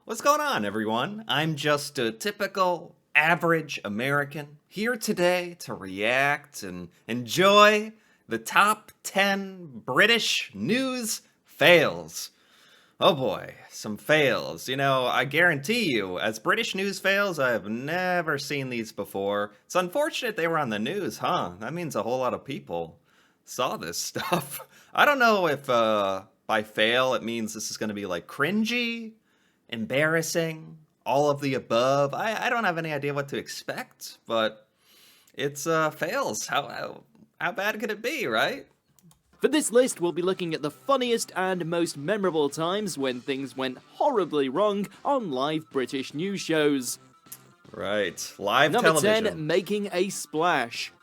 What's going on, everyone? I'm just a typical, average American here today to react and enjoy the top 10 British news fails. Oh boy, some fails. You know, I guarantee you, as British news fails, I have never seen these before. It's unfortunate they were on the news, huh? That means a whole lot of people saw this stuff. I don't know if by fail it means this is going to be like cringy, embarrassing, all of the above. I don't have any idea what to expect, but it's fails. How bad could it be, right? For this list, we'll be looking at the funniest and most memorable times when things went horribly wrong on live British news shows. Right, live Number television. 10, making a splash.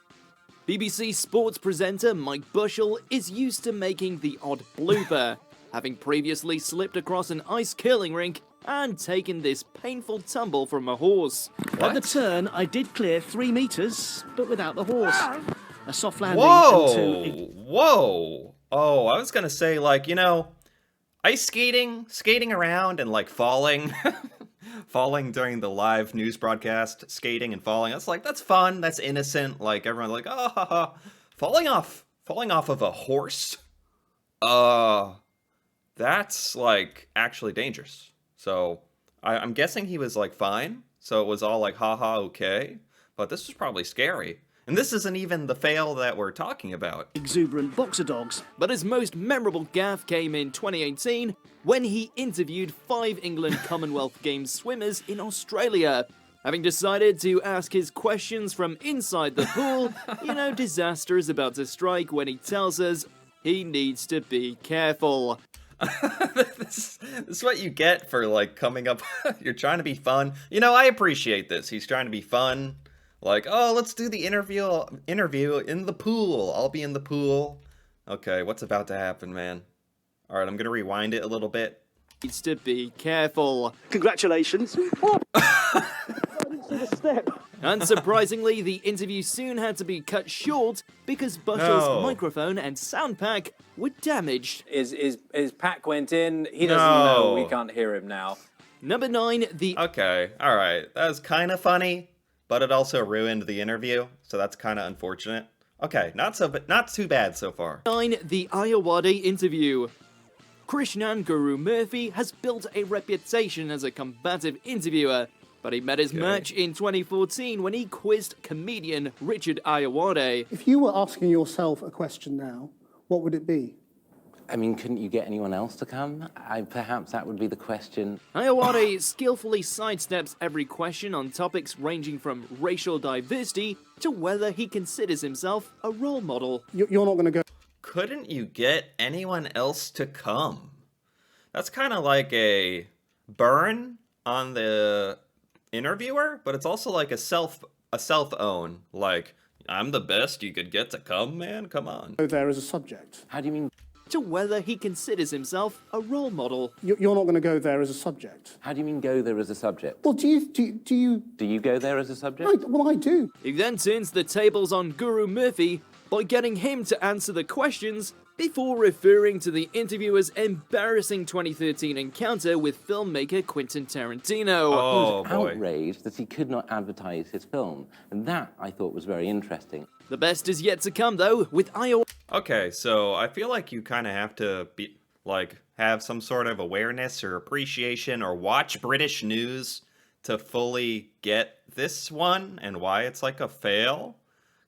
BBC sports presenter Mike Bushell is used to making the odd blooper, having previously slipped across an ice curling rink and taken this painful tumble from a horse. At the turn, I did clear 3 meters, but without the horse. A soft landing Whoa! and 2... Whoa! Oh, I was gonna say, like, you know, ice skating around and, like, falling. Falling during the live news broadcast, skating and falling. That's fun, that's innocent. Like, everyone's like, oh, ha, ha. Falling off of a horse? That's, like, actually dangerous. So, I'm guessing he was, like, fine. So it was all like, haha, okay. But this was probably scary. And this isn't even the fail that we're talking about. exuberant boxer dogs. But his most memorable gaffe came in 2018 when he interviewed 5 England Commonwealth Games swimmers in Australia. Having decided to ask his questions from inside the pool, disaster is about to strike when he tells us he needs to be careful. This is what you get for, like, coming up. You're trying to be fun. You know, I appreciate this. He's trying to be fun. Like, oh, let's do the interview in the pool. I'll be in the pool. Okay, what's about to happen, man? All right, I'm going to rewind it a little bit. Needs to be careful. Congratulations. I didn't see the step. Unsurprisingly, the interview soon had to be cut short because Bushell's microphone and sound pack were damaged. His pack went in. He doesn't know. We can't hear him now. Number 9, the... Okay, all right. That was kind of funny, but it also ruined the interview, so that's kind of unfortunate. Okay, not too bad so far. 9, the Ayawade interview. Krishnan Guru Murphy has built a reputation as a combative interviewer, but he met his match in 2014 when he quizzed comedian Richard Ayawade. If you were asking yourself a question now, what would it be? I mean, couldn't you get anyone else to come? Perhaps that would be the question. Ayawade skillfully sidesteps every question on topics ranging from racial diversity to whether he considers himself a role model. You're not going to go... Couldn't you get anyone else to come? That's kind of like a burn on the interviewer, but it's also like a self-own. Like, I'm the best you could get to come, man. Come on. Go there as a subject. How do you mean? To whether he considers himself a role model. You're not going to go there as a subject. How do you mean go there as a subject? Well, do you... Do you go there as a subject? I do. He then turns the tables on Guru Murphy by getting him to answer the questions before referring to the interviewer's embarrassing 2013 encounter with filmmaker Quentin Tarantino. Oh, He was boy. outraged that he could not advertise his film, and that I thought was very interesting. The best is yet to come, though, with Iowa. Okay, so I feel like you kind of have to be have some sort of awareness or appreciation or watch British news to fully get this one and why it's like a fail.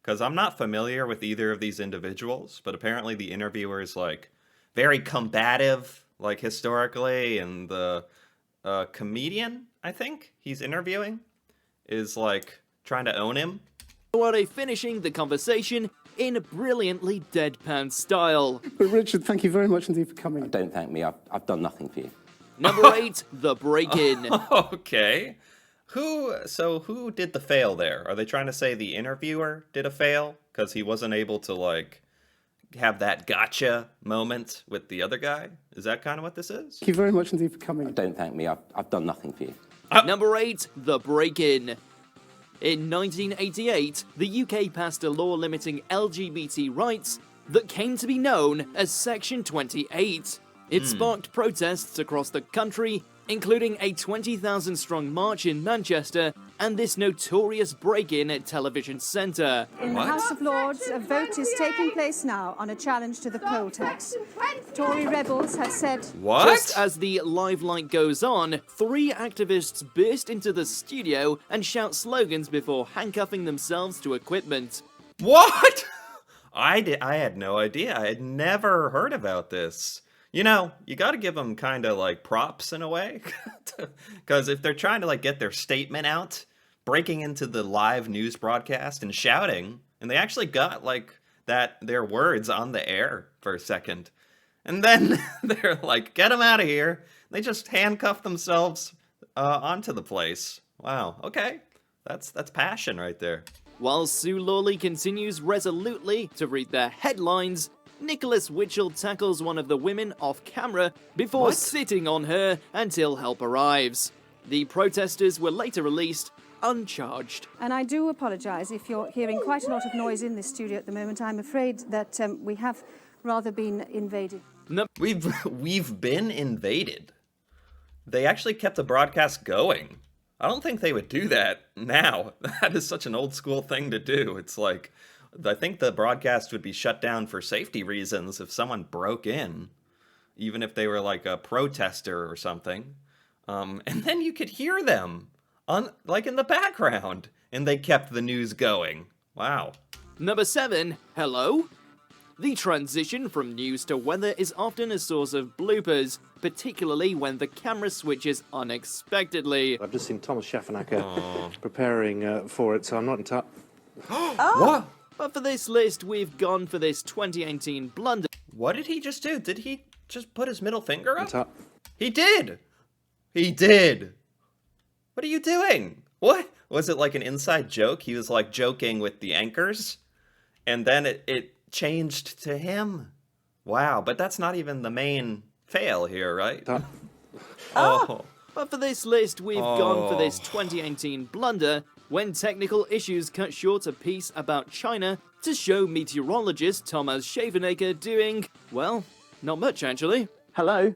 Because I'm not familiar with either of these individuals, but apparently the interviewer is like very combative, like historically, and the comedian, I think he's interviewing, is like trying to own him. Ayawade finishing the conversation in brilliantly deadpan style. But Richard, thank you very much indeed for coming. Don't thank me, I've done nothing for you. Number 8, the break-in. Okay. Who did the fail there? Are they trying to say the interviewer did a fail? Because he wasn't able to, like, have that gotcha moment with the other guy? Is that kind of what this is? Thank you very much indeed for coming. Don't thank me, I've done nothing for you. Number 8, the break-in. In 1988, the UK passed a law limiting LGBT rights that came to be known as Section 28. It sparked protests across the country, including a 20,000-strong march in Manchester and this notorious break-in at Television Centre. In the House of Lords, a vote is taking place now on a challenge to the poll tax. Tory rebels have said... What? Just as the live light goes on, 3 activists burst into the studio and shout slogans before handcuffing themselves to equipment. What? I had no idea. I had never heard about this. You know, you got to give them kind of like props in a way, because if they're trying to like get their statement out, breaking into the live news broadcast and shouting, and they actually got like their words on the air for a second, and then they're like, "Get them out of here!" They just handcuff themselves onto the place. Wow. Okay, that's passion right there. While Sue Lawley continues resolutely to read their headlines, Nicholas Witchell tackles one of the women off camera before sitting on her until help arrives. The protesters were later released uncharged. And I do apologise if you're hearing quite a lot of noise in this studio at the moment. I'm afraid that we have rather been invaded. No. We've been invaded. They actually kept the broadcast going. I don't think they would do that now. That is such an old school thing to do. It's like, I think the broadcast would be shut down for safety reasons if someone broke in, even if they were like a protester or something. And then you could hear them like in the background, and they kept the news going. Wow. Number 7, hello? The transition from news to weather is often a source of bloopers, particularly when the camera switches unexpectedly. I've just seen Thomas Schaffenacker preparing for it, so I'm not in touch. What? But for this list, we've gone for this 2018 blunder. What did he just do? Did he just put his middle finger up? Top. He did! He did! What are you doing? What? Was it like an inside joke? He was like joking with the anchors? And then it changed to him? Wow, but that's not even the main fail here, right? Oh. But for this list, we've gone for this 2018 blunder when technical issues cut short a piece about China to show meteorologist Thomas Schaffenacker doing, well, not much actually. Hello?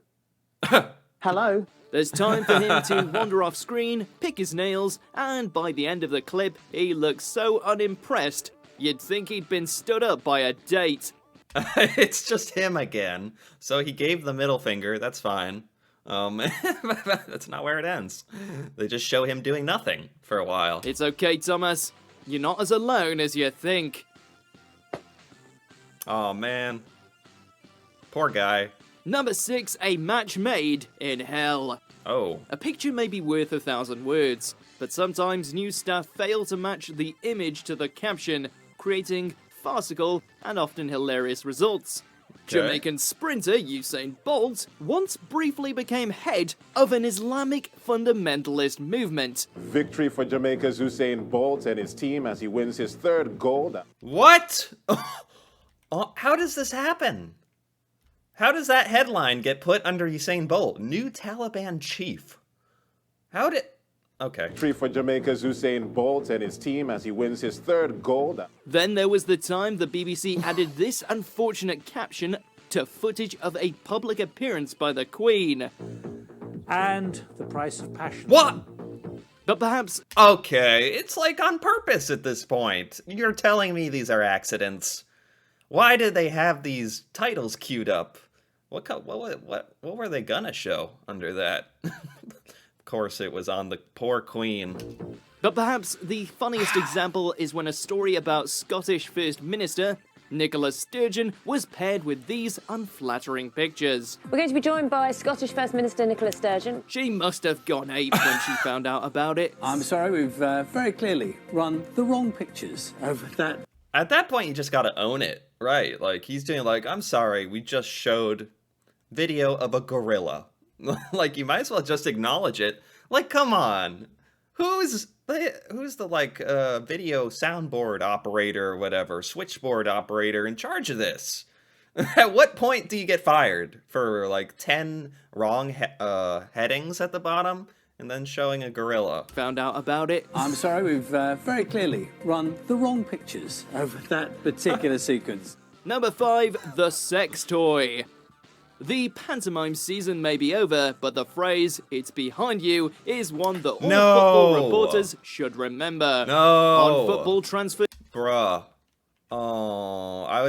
Hello? There's time for him to wander off screen, pick his nails, and by the end of the clip, he looks so unimpressed, you'd think he'd been stood up by a date. It's just him again. So he gave the middle finger, that's fine. That's not where it ends. They just show him doing nothing for a while. It's okay, Thomas. You're not as alone as you think. Oh, man. Poor guy. Number 6, a match made in hell. Oh. A picture may be worth 1,000 words, but sometimes news staff fail to match the image to the caption, creating farcical and often hilarious results. Okay. Jamaican sprinter Usain Bolt once briefly became head of an Islamic fundamentalist movement. Victory for Jamaica's Usain Bolt and his team as he wins his 3rd gold. What? How does this happen? How does that headline get put under Usain Bolt? New Taliban chief. How did... Okay. Victory for Jamaica's Usain Bolt and his team as he wins his 3rd gold. Then there was the time the BBC added this unfortunate caption to footage of a public appearance by the Queen. And the price of passion. What? But perhaps... Okay, it's like on purpose at this point. You're telling me these are accidents. Why did they have these titles queued up? What were they gonna show under that? Of course it was on the poor Queen. But perhaps the funniest example is when a story about Scottish First Minister Nicola Sturgeon was paired with these unflattering pictures. We're going to be joined by Scottish First Minister Nicola Sturgeon. She must have gone ape when she found out about it. I'm sorry, we've very clearly run the wrong pictures over that. At that point, you just gotta own it, right? Like, he's doing like, I'm sorry, we just showed video of a gorilla. Like, you might as well just acknowledge it. Like, come on. Who's the like video soundboard operator or whatever, switchboard operator in charge of this? At what point do you get fired for like 10 wrong headings at the bottom and then showing a gorilla? Found out about it. I'm sorry, we've very clearly run the wrong pictures over that particular sequence. Number 5, the sex toy. The pantomime season may be over, but the phrase, "it's behind you," is one that all No. football reporters should remember. No. On football transfer... Bruh. Oh, I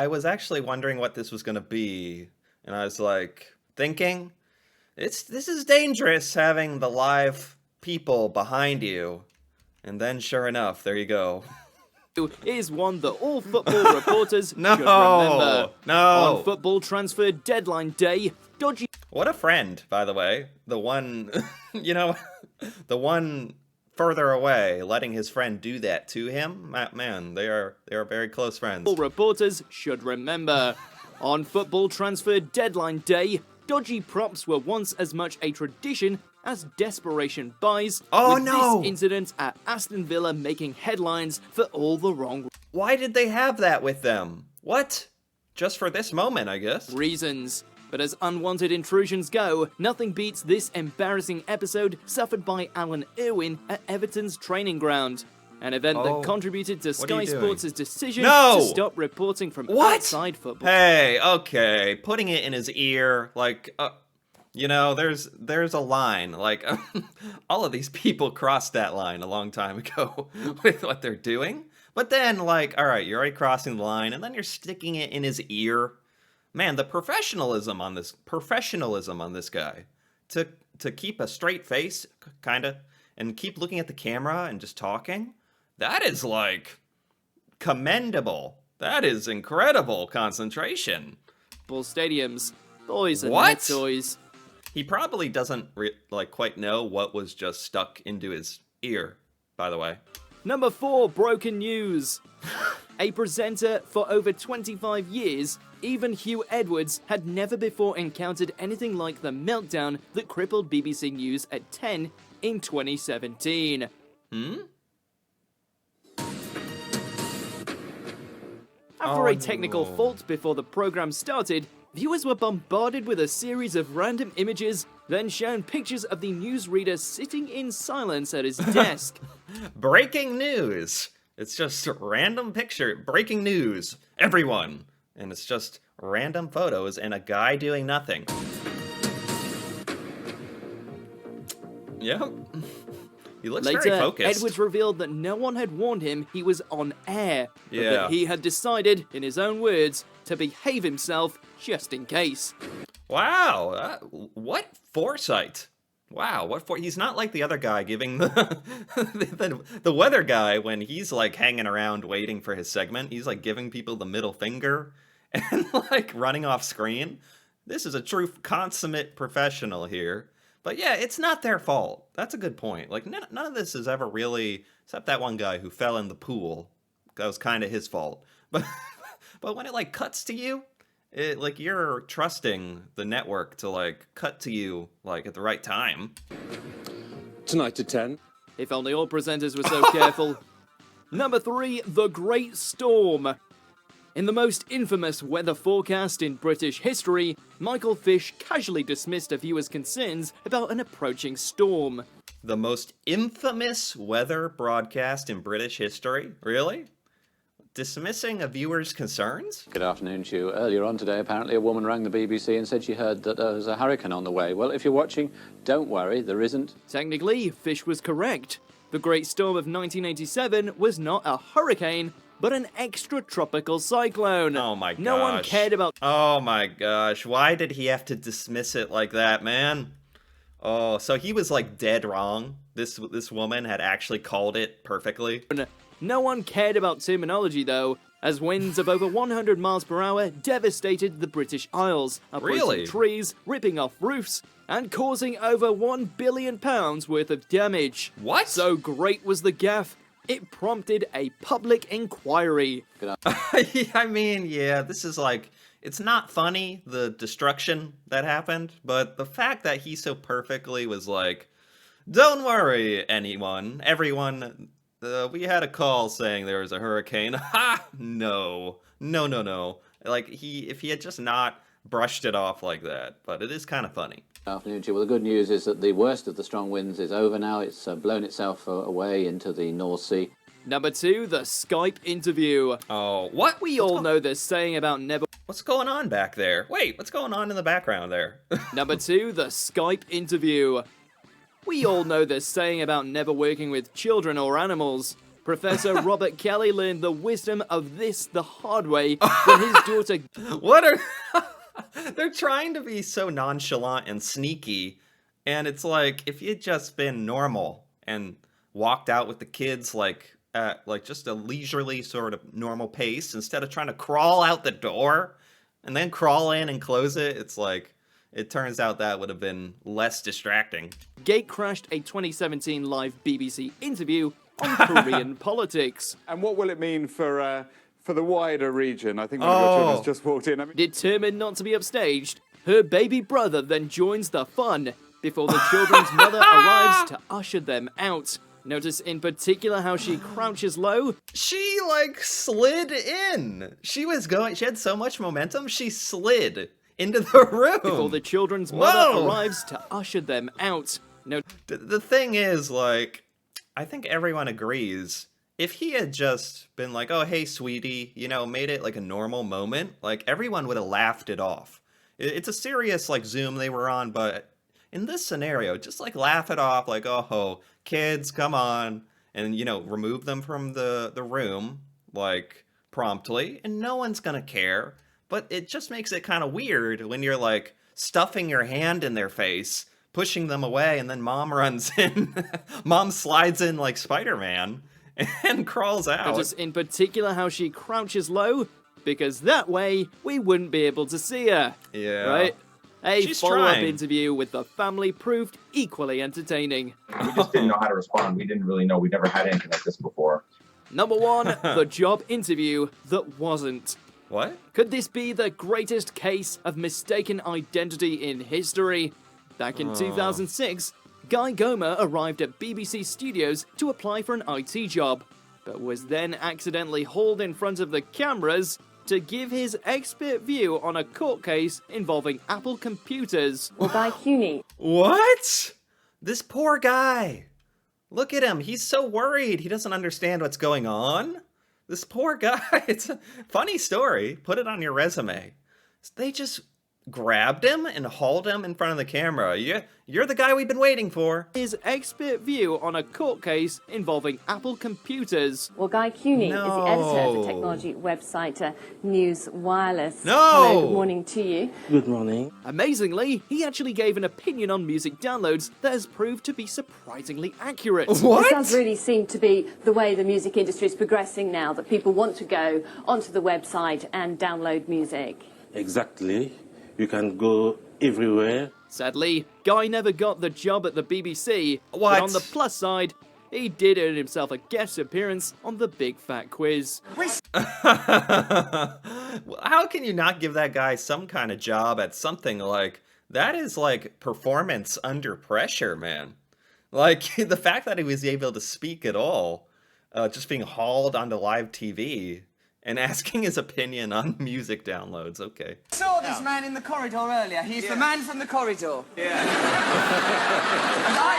was actually wondering what this was gonna be, and I was like thinking, this is dangerous having the live people behind you, and then sure enough, there you go. is one that all football reporters No, should remember. no. On football transfer deadline day, dodgy... What a friend, by the way. The one, you know, the one further away, letting his friend do that to him. Man, they are very close friends. Reporters should remember. On football transfer deadline day, dodgy props were once as much a tradition as desperation buys. Oh, with no! This incident at Aston Villa making headlines for all the wrong Why did they have that with them? What? Just for this moment, I guess. reasons. But as unwanted intrusions go, nothing beats this embarrassing episode suffered by Alan Irwin at Everton's training ground. An event that contributed to Sky Sports' decision to stop reporting from outside football. Hey, okay, putting it in his ear, like, you know, there's a line, like, all of these people crossed that line a long time ago with what they're doing. But then, like, all right, you're already crossing the line, and then you're sticking it in his ear. Man, the professionalism on this guy, to keep a straight face, kinda, and keep looking at the camera and just talking, that is, like, commendable. That is incredible concentration. Ball stadiums, boys and What? net toys. He probably doesn't quite know what was just stuck into his ear, by the way. Number 4, broken news. A presenter for over 25 years, even Hugh Edwards had never before encountered anything like the meltdown that crippled BBC News at 10 in 2017. After a technical fault before the program started, viewers were bombarded with a series of random images, then shown pictures of the newsreader sitting in silence at his desk. Breaking news! It's just a random picture. Breaking news. Everyone. And it's just random photos and a guy doing nothing. Yep. He looks Later, very focused. Edwards revealed that no one had warned him he was on air, but Yeah. that he had decided, in his own words, to behave himself just in case. Wow, what foresight. Wow, he's not like the other guy giving the weather guy when he's like hanging around waiting for his segment. He's like giving people the middle finger and like running off screen. This is a true consummate professional here. But yeah, it's not their fault. That's a good point. Like none of this is ever really, except that one guy who fell in the pool. That was kind of his fault. But when it like cuts to you, like you're trusting the network to like cut to you like at the right time. Tonight at 10. If only all presenters were so careful. Number 3, the Great Storm. In the most infamous weather forecast in British history, Michael Fish casually dismissed a viewer's concerns about an approaching storm. The most infamous weather broadcast in British history? Really? Dismissing a viewer's concerns? Good afternoon to you. Earlier on today, apparently a woman rang the BBC and said she heard that there was a hurricane on the way. Well, if you're watching, don't worry, there isn't. Technically, Fish was correct. The Great Storm of 1987 was not a hurricane, but an extratropical cyclone. Oh my gosh. No one cared about... Oh my gosh, why did he have to dismiss it like that, man? Oh, so he was like dead wrong. This woman had actually called it perfectly. No one cared about terminology though, as winds of over 100 miles per hour devastated the British Isles, uprooting trees, ripping off roofs, and causing over £1 billion worth of damage. What? So great was the gaffe, it prompted a public inquiry. I mean, yeah, this is like, it's not funny, the destruction that happened, but the fact that he so perfectly was like, don't worry, everyone, we had a call saying there was a hurricane. Ha! No. Like, if he had just not brushed it off like that, but it is kind of funny. Good afternoon to you. Well, the good news is that the worst of the strong winds is over now. It's blown itself away into the North Sea. Number 2, the Skype interview. Oh, what? We all know this saying about never... What's going on back there? Wait, what's going on in the background there? Number 2, the Skype interview. We all know the saying about never working with children or animals. Professor Robert Kelly learned the wisdom of this the hard way when his daughter... What are... They're trying to be so nonchalant and sneaky, and it's like, if you'd just been normal and walked out with the kids at just a leisurely sort of normal pace, instead of trying to crawl out the door and then crawl in and close it, it's like, it turns out that would have been less distracting. Gate crashed a 2017 live BBC interview on Korean politics. And what will it mean for the wider region? I think one of your children has just walked in. Determined not to be upstaged, her baby brother then joins the fun before the children's mother arrives to usher them out. Notice in particular how she crouches low. She, slid in. She had so much momentum, she slid into the room. Before the children's mother arrives to usher them out. The thing is, I think everyone agrees, if he had just been like, oh, hey, sweetie, made it a normal moment, everyone would have laughed it off. It's a serious, Zoom they were on, but in this scenario, just, laugh it off, oh, kids, come on, and, remove them from the room, promptly, and no one's gonna care. But it just makes it kind of weird when you're, stuffing your hand in their face, pushing them away, and then mom runs in. Mom slides in like Spider-Man and crawls out. Notice in particular how she crouches low, because that way we wouldn't be able to see her. Yeah. Right? A She's follow-up trying. interview with the family proved equally entertaining. We just didn't know how to respond. We didn't really know. We never had anything like this before. Number 1, the job interview that wasn't. What? Could this be the greatest case of mistaken identity in history? Back in 2006, Guy Gomer arrived at BBC Studios to apply for an IT job, but was then accidentally hauled in front of the cameras to give his expert view on a court case involving Apple computers. Well, Guy Cuny. What? This poor guy. Look at him. He's so worried. He doesn't understand what's going on. This poor guy. It's a funny story. Put it on your resume. They just grabbed him and hauled him in front of the camera. You're the guy we've been waiting for. His expert view on a court case involving Apple computers. Well, Guy Cuny is the editor of the technology website News Wireless. No! Hello, good morning to you. Good morning. Amazingly, he actually gave an opinion on music downloads that has proved to be surprisingly accurate. It does really seem to be the way the music industry is progressing now, that people want to go onto the website and download music. Exactly. You can go everywhere. Sadly, Guy never got the job at the BBC. What? But on the plus side, he did earn himself a guest appearance on the Big Fat Quiz. How can you not give that guy some kind of job at something like that? Is like performance under pressure, man. The fact that he was able to speak at all, just being hauled onto live TV and asking his opinion on music downloads. Okay. I saw this man in the corridor earlier. He's the man from the corridor. Yeah. And I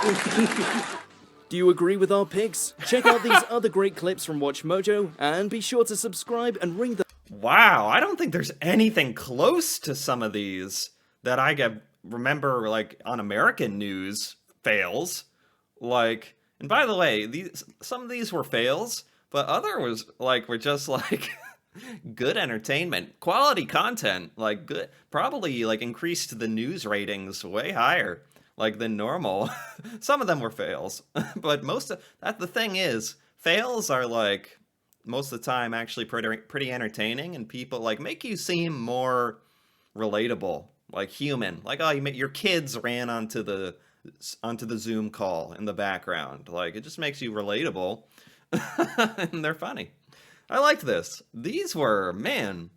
love him. Do you agree with our picks? Check out these other great clips from WatchMojo and be sure to subscribe and ring the... Wow, I don't think there's anything close to some of these that I remember on American news fails. And by the way, some of these were fails, but others were just good entertainment, quality content, good, probably increased the news ratings way higher than normal. Some of them were fails, but the thing is, fails are most of the time actually pretty entertaining, and people make you seem more relatable, human. Oh, your kids ran onto the Zoom call in the background. It just makes you relatable. And they're funny. I liked this. These were, man,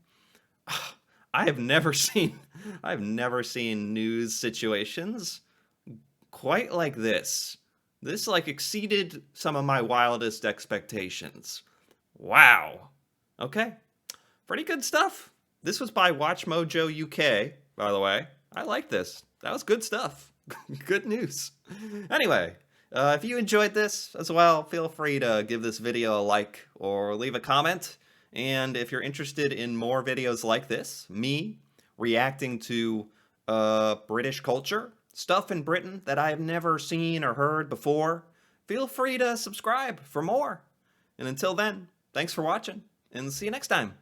I've never seen news situations quite like this. This exceeded some of my wildest expectations. Wow. Okay. Pretty good stuff. This was by WatchMojo UK, by the way. I like this. That was good stuff. Good news. Anyway, if you enjoyed this as well, feel free to give this video a like or leave a comment. And if you're interested in more videos like this, me reacting to British culture, stuff in Britain that I've never seen or heard before, feel free to subscribe for more. And until then, thanks for watching, and see you next time.